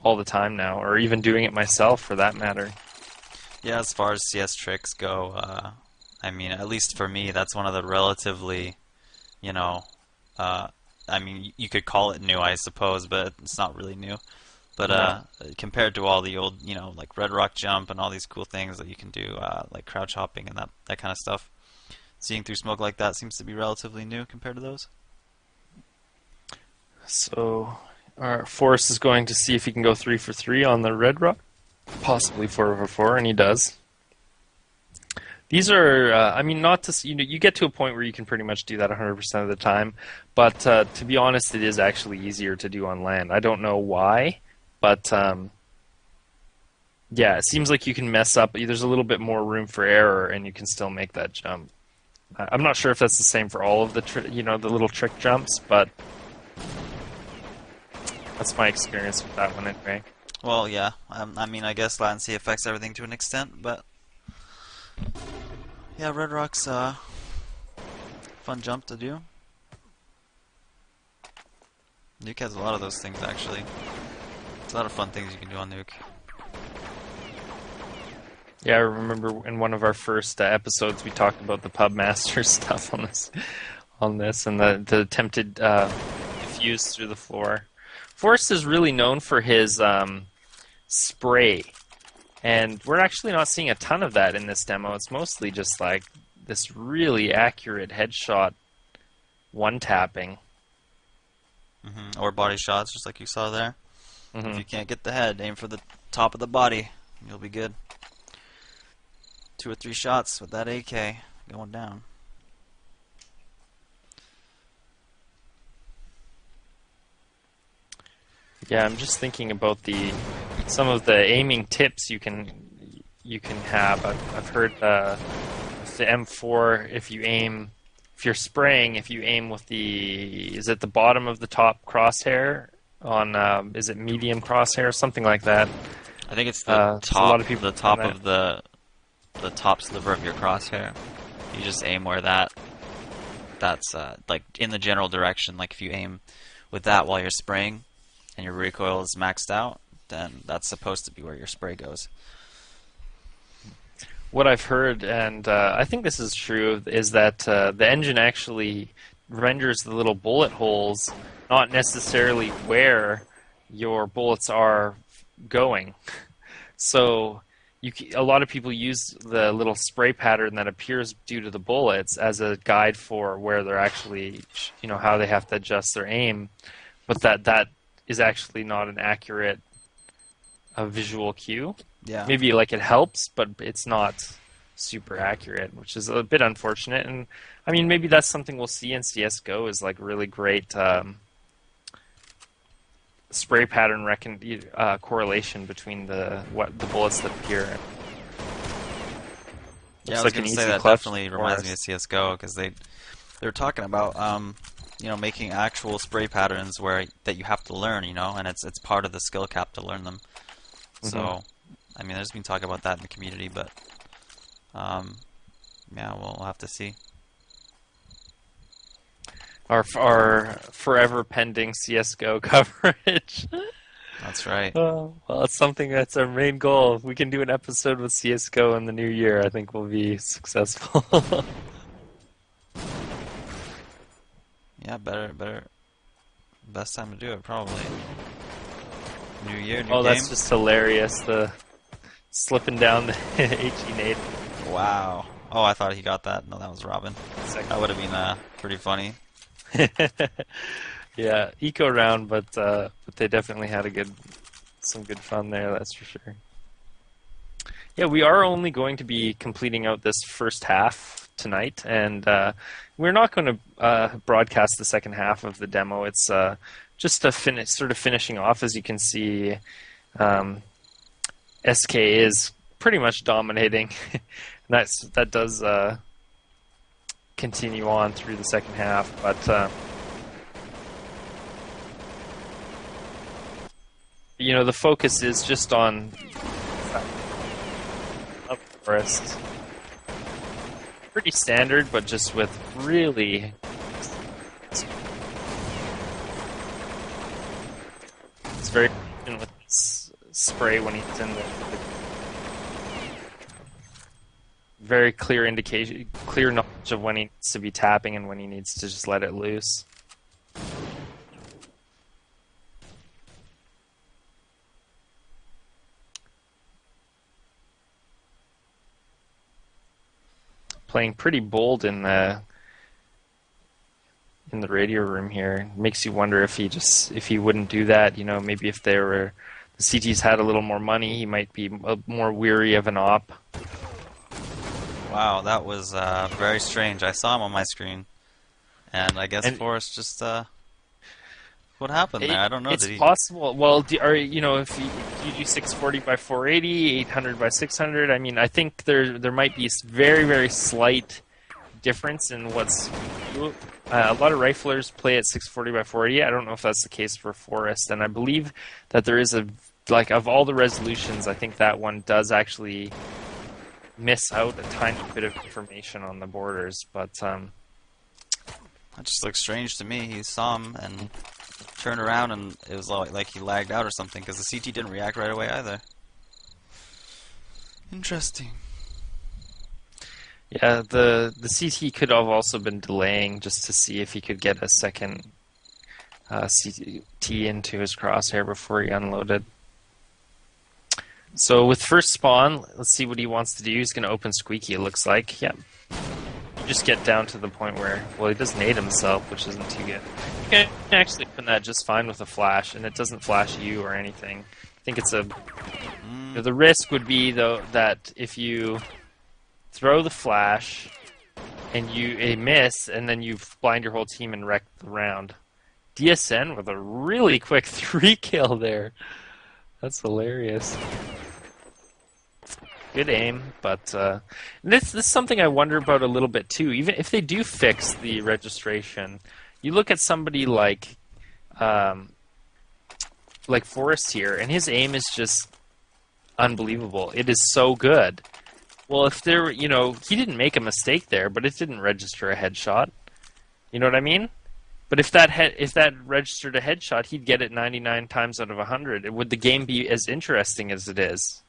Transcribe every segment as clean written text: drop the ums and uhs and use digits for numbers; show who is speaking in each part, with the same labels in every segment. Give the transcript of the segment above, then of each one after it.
Speaker 1: all the time now, or even doing it myself for that matter.
Speaker 2: Yeah, as far as CS tricks go, I mean, at least for me, that's one of the relatively, you know, uh, I mean, you could call it new, I suppose, but it's not really new. But
Speaker 1: No.
Speaker 2: compared to all the old, like Red Rock Jump and all these cool things that you can do, like crouch hopping and that kind of stuff, seeing through smoke like that seems to be relatively new compared to those.
Speaker 1: So our f0rest is going to see if he can go 3 for 3 on the red rock, possibly 4 for 4, and he does. These are, I mean, not to you get to a point where you can pretty much do that 100% of the time, but to be honest, it is actually easier to do on land. I don't know why, but yeah, it seems like you can mess up. There's a little bit more room for error, and you can still make that jump. I'm not sure if that's the same for all of the the little trick jumps, but that's my experience with that one anyway.
Speaker 2: Well, yeah, I mean, I guess latency affects everything to an extent, but yeah, Red Rock's fun jump to do. Nuke has a lot of those things actually. It's a lot of fun things you can do on Nuke.
Speaker 1: Yeah, I remember in one of our first episodes we talked about the pub master stuff on this, and the attempted diffuse through the floor. f0rest is really known for his spray, and we're actually not seeing a ton of that in this demo. It's mostly just like this really accurate headshot one tapping.
Speaker 2: Or body shots, just like you saw there. If
Speaker 1: Hmm.
Speaker 2: you can't get the head, aim for the top of the body. You'll be good. 2 or 3 shots with that AK going down.
Speaker 1: Yeah, I'm just thinking about some of the aiming tips you can have. I've heard with the M4, if you're spraying, if you aim with is it the bottom of the top crosshair on is it medium crosshair, something like that.
Speaker 2: I think it's
Speaker 1: So a lot of people
Speaker 2: the
Speaker 1: find
Speaker 2: top
Speaker 1: that.
Speaker 2: of the top sliver of your crosshair. You just aim where that's like in the general direction. Like if you aim with that while you're spraying and your recoil is maxed out, then that's supposed to be where your spray goes.
Speaker 1: What I've heard, and I think this is true, is that the engine actually renders the little bullet holes not necessarily where your bullets are going. So a lot of people use the little spray pattern that appears due to the bullets as a guide for where they're actually, how they have to adjust their aim, but that is actually not an accurate visual cue.
Speaker 2: Yeah.
Speaker 1: Maybe like it helps, but it's not super accurate, which is a bit unfortunate. And I mean, maybe that's something we'll see in CS:GO is like really great spray pattern correlation between the bullets that appear.
Speaker 2: Yeah, I
Speaker 1: Looks
Speaker 2: was
Speaker 1: like an
Speaker 2: gonna say
Speaker 1: easy
Speaker 2: that
Speaker 1: clutch
Speaker 2: definitely
Speaker 1: for
Speaker 2: reminds me of
Speaker 1: us.
Speaker 2: CS:GO because they're talking about making actual spray patterns that you have to learn, and it's part of the skill cap to learn them.
Speaker 1: Hmm.
Speaker 2: So, I mean, there's been talk about that in the community, but yeah, we'll have to see.
Speaker 1: Our forever pending CS:GO coverage.
Speaker 2: That's right.
Speaker 1: Oh, well, it's something that's our main goal. If we can do an episode with CS:GO in the new year, I think we'll be successful.
Speaker 2: Yeah, better, best time to do it probably. New year, new
Speaker 1: Oh,
Speaker 2: game.
Speaker 1: that's just hilarious. The slipping down the HE nade.
Speaker 2: Wow. Oh, I thought he got that. No, that was Robin. That would have been pretty funny.
Speaker 1: Yeah, eco round, but they definitely had some good fun there. That's for sure. Yeah, we are only going to be completing out this first half tonight, and we're not going to broadcast the second half of the demo. It's just a sort of finishing off. As you can see, SK is pretty much dominating. And that does continue on through the second half, but the focus is just on f0rest. Pretty standard, but just with really it's very efficient with spray when he's in the very clear indication, clear knowledge of when he needs to be tapping and when he needs to just let it loose. Playing pretty bold in the radio room here. Makes you wonder if he wouldn't do that. You know, maybe if the CTs had a little more money, he might be more weary of an op.
Speaker 2: Wow, that was very strange. I saw him on my screen, and I guess f0rest just what happened there? I don't know.
Speaker 1: It's possible. Well, if you do 640 by 480, 800 by 600, I mean, I think there might be a very, very slight difference in what's. A lot of riflers play at 640 by 480. I don't know if that's the case for f0rest, and I believe that there is of all the resolutions, I think that one does actually miss out a tiny bit of information on the borders, but
Speaker 2: that just looks strange to me. He saw him and turned around, and it was like he lagged out or something, because the CT didn't react right away either. Interesting.
Speaker 1: Yeah, the CT could have also been delaying just to see if he could get a second CT into his crosshair before he unloaded. So with first spawn, let's see what he wants to do. He's going to open Squeaky, it looks like. Yeah. You just get down to the point where, well, he does nade himself, which isn't too good. You can actually open that just fine with a flash, and it doesn't flash you or anything. I think it's the risk would be, though, that if you throw the flash and you miss, and then you blind your whole team and wreck the round. DSN with a really quick 3-kill there. That's hilarious. Good aim, but this is something I wonder about a little bit too. Even if they do fix the registration, you look at somebody like f0rest here, and his aim is just unbelievable. It is so good. Well, if there, he didn't make a mistake there, but it didn't register a headshot. You know what I mean? But if that registered a headshot, he'd get it 99 times out of 100. Would the game be as interesting as it is?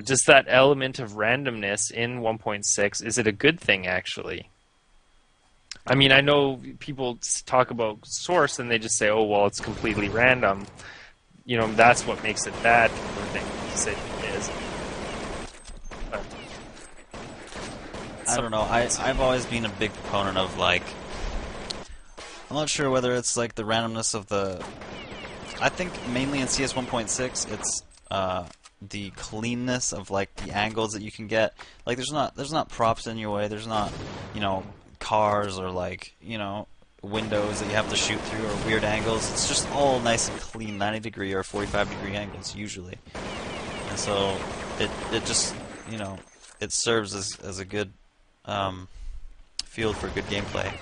Speaker 1: Just that element of randomness in 1.6, is it a good thing, actually? I mean, I know people talk about source and they just say, oh, well, it's completely random. That's what makes it bad. People think it is. But
Speaker 2: I don't know. I've always been a big proponent of, I'm not sure whether it's the randomness of the. I think mainly in CS 1.6, it's the cleanness of the angles that you can get. There's not props in your way. There's not cars or windows that you have to shoot through or weird angles. It's just all nice and clean 90-degree or 45-degree angles usually. And so it just it serves as a good field for good gameplay.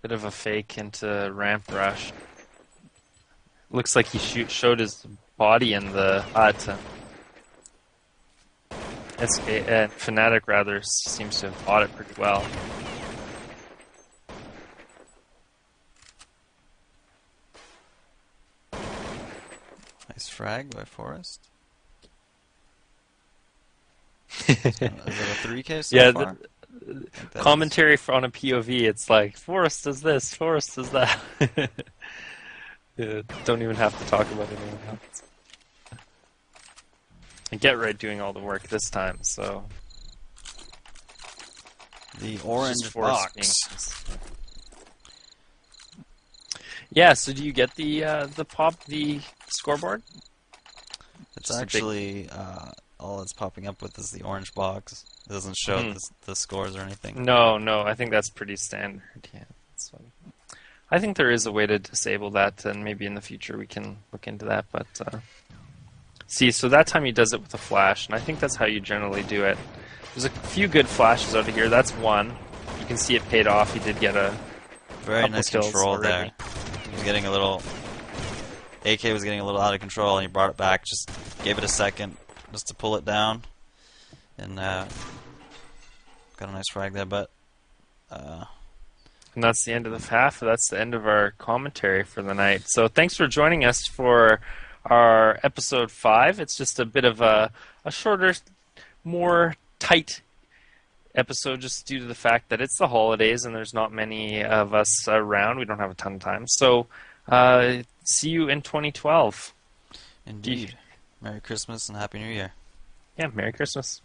Speaker 1: Bit of a fake into ramp rush. Looks like he showed his body in the hut. Fnatic rather seems to have fought it pretty well.
Speaker 2: Nice frag by f0rest. Is it a 3K so far?
Speaker 1: Commentary on a POV, it's like, f0rest does this, f0rest does that. Yeah, don't even have to talk about anything else. And Get Right doing all the work this time, so.
Speaker 2: The orange box.
Speaker 1: Yeah, so do you get the scoreboard?
Speaker 2: It's actually all it's popping up with is the orange box. It doesn't show the scores or anything.
Speaker 1: No, I think that's pretty standard. Yeah, that's fine. I think there is a way to disable that, and maybe in the future we can look into that. But see, so that time he does it with a flash, and I think that's how you generally do it. There's a few good flashes out of here. That's one. You can see it paid off. He did get a
Speaker 2: very nice control already. There. He was getting a little. AK was getting a little out of control, and he brought it back. Just gave it a second, just to pull it down. And got a nice frag there, but uh,
Speaker 1: And that's the end of the half. That's the end of our commentary for the night. So thanks for joining us for our episode 5. It's just a bit of a shorter, more tight episode just due to the fact that it's the holidays and there's not many of us around. We don't have a ton of time. So see you in 2012.
Speaker 2: indeed. Merry Christmas and Happy New Year.
Speaker 1: Yeah, Merry Christmas.